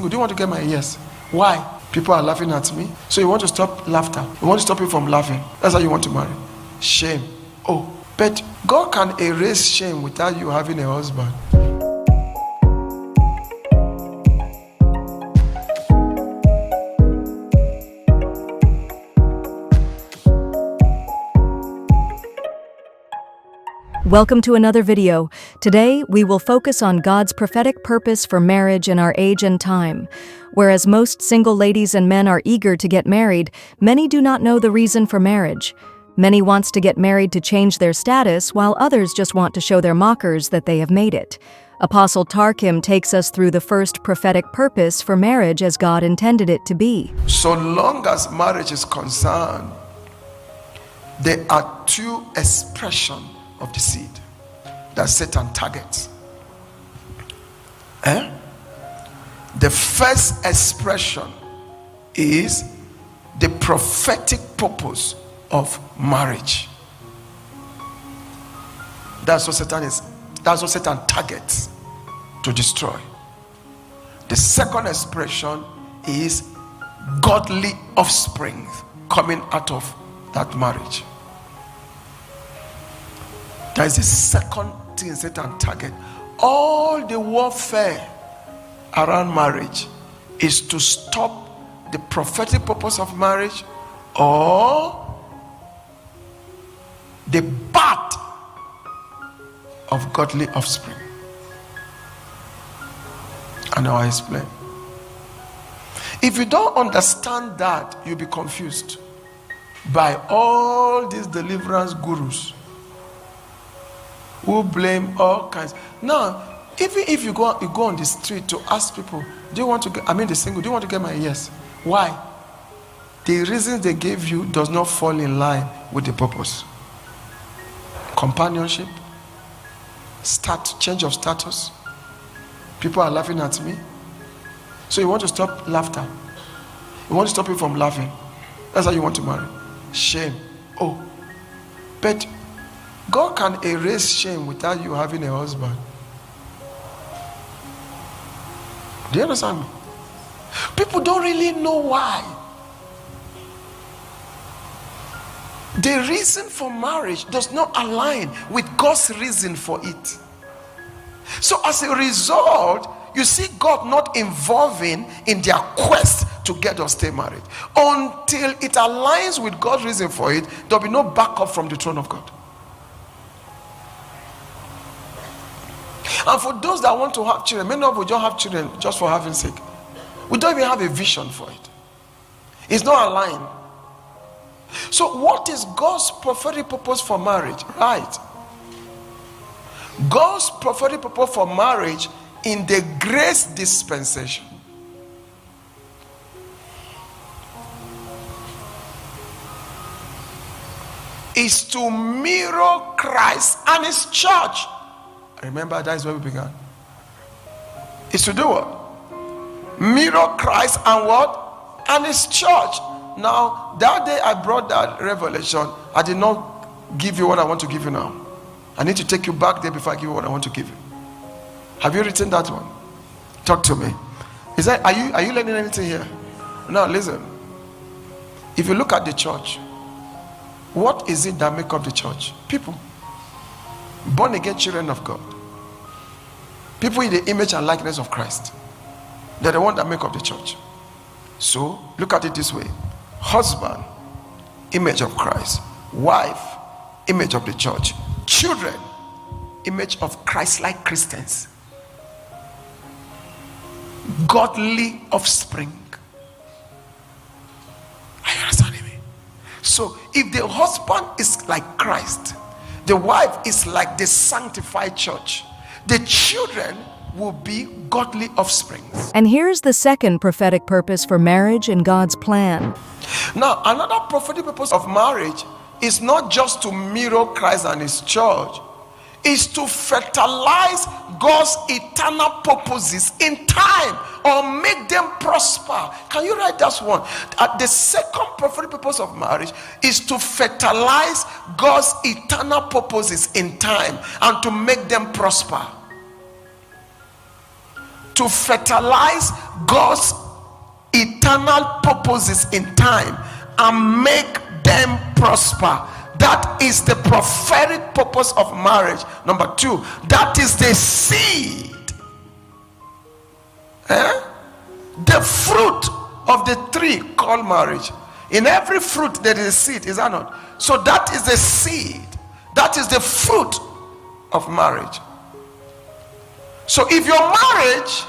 Do you want to get my yes? Why? People are laughing at me. So you want to stop laughter. You want to stop you from laughing. That's how you want to marry. Shame. Oh, but God can erase shame without you having a husband. Welcome to another video. Today, we will focus on God's prophetic purpose for marriage in our age and time. Whereas most single ladies and men are eager to get married, many do not know the reason for marriage. Many wants to get married to change their status, while others just want to show their mockers that they have made it. Apostle Takim takes us through the first prophetic purpose for marriage as God intended it to be. So long as marriage is concerned, there are two expressions of the seed that Satan targets. The first expression is the prophetic purpose of marriage. That's what Satan targets to destroy. The second expression is godly offspring coming out of that marriage. That is the second thing Satan targets. All the warfare around marriage is to stop the prophetic purpose of marriage or the birth of godly offspring. And now I explain. If you don't understand that, you'll be confused by all these deliverance gurus who blame all kinds. Now, even if you go on the street to ask people, do you want to get, the single, do you want to get my yes? Why? The reason they gave you does not fall in line with the purpose. Companionship, change of status. People are laughing at me. So you want to stop laughter. You want to stop you from laughing. That's how you want to marry. Shame. Oh, but God can erase shame without you having a husband. Do you understand me? People don't really know why. The reason for marriage does not align with God's reason for it. So as a result, you see God not involving in their quest to get or stay married. Until it aligns with God's reason for it, there'll be no backup from the throne of God. And for those that want to have children, many of us don't have children just for having sake. We don't even have a vision for it. It's not aligned. So what is God's prophetic purpose for marriage? Right. God's prophetic purpose for marriage in the grace dispensation is to mirror Christ and his church. Remember, that is where we began. It's to do what? Mirror Christ and what? And his church. Now, that day I brought that revelation, I did not give you what I want to give you now. I need to take you back there before I give you what I want to give you. Have you written that one? Talk to me. Is that, are you learning anything here? Now listen. If you look at the church, what is it that make up the church? People. Born again children of God. People in the image and likeness of Christ. They're the one that make up the church. So look at it this way. Husband, image of Christ. Wife, image of the church. Children, image of Christ-like Christians. Godly offspring. Are you understanding me? So if the husband is like Christ, the wife is like the sanctified church, the children will be godly offspring. And here's the second prophetic purpose for marriage in God's plan. Now, another prophetic purpose of marriage is not just to mirror Christ and his church, is to fertilize God's eternal purposes in time or make them prosper. Can you write that one? The second prophetic purpose of marriage is to fertilize God's eternal purposes in time and to make them prosper. to fertilize God's eternal purposes in time and make them prosper. That is the prophetic purpose of marriage. Number two, that is the seed. The fruit of the tree called marriage. In every fruit there is a seed, is that not? So that is the seed. That is the fruit of marriage. So if your marriage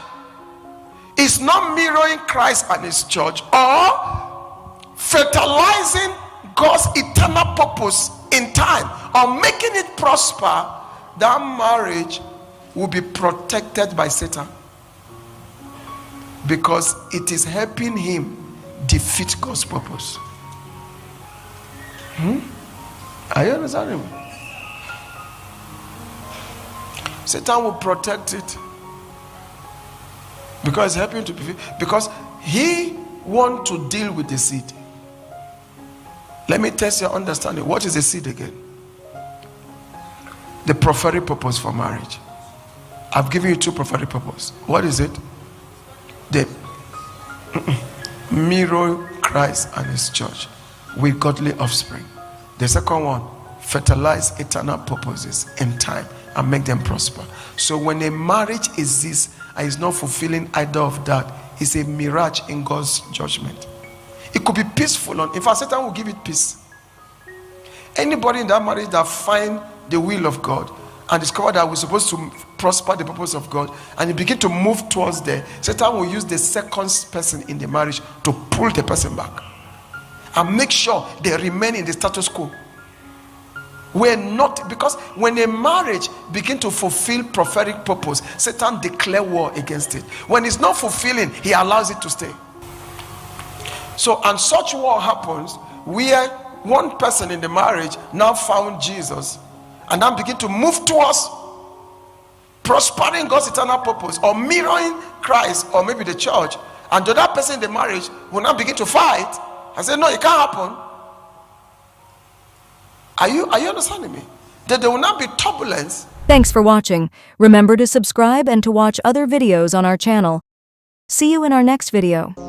is not mirroring Christ and his church, or fertilizing God's eternal purpose in time, or making it prosper, that marriage will be protected by Satan, because it is helping him defeat God's purpose. Are you understanding me? Satan will protect it because it's helping to be, because he wants to deal with the seed. Let me test your understanding. What is the seed again? The prophetic purpose for marriage. I've given you two prophetic purposes. What is it? The mirror Christ and his church with godly offspring. The second one, fertilize eternal purposes in time and make them prosper. So when a marriage exists and is not fulfilling either of that, it's a mirage in God's judgment. It could be peaceful. In fact, Satan will give it peace. Anybody in that marriage that find the will of God and discover that we're supposed to prosper the purpose of God, and you begin to move towards there, Satan will use the second person in the marriage to pull the person back and make sure they remain in the status quo. We're not, because when a marriage begins to fulfill prophetic purpose, Satan declares war against it. When it's not fulfilling, he allows it to stay. So, and such war happens where one person in the marriage now found Jesus and now begin to move towards prospering God's eternal purpose or mirroring Christ or maybe the church, and the other person in the marriage will now begin to fight and say, no, it can't happen. Are you understanding me? That there will not be turbulence. Thanks for watching. Remember to subscribe and to watch other videos on our channel. See you in our next video.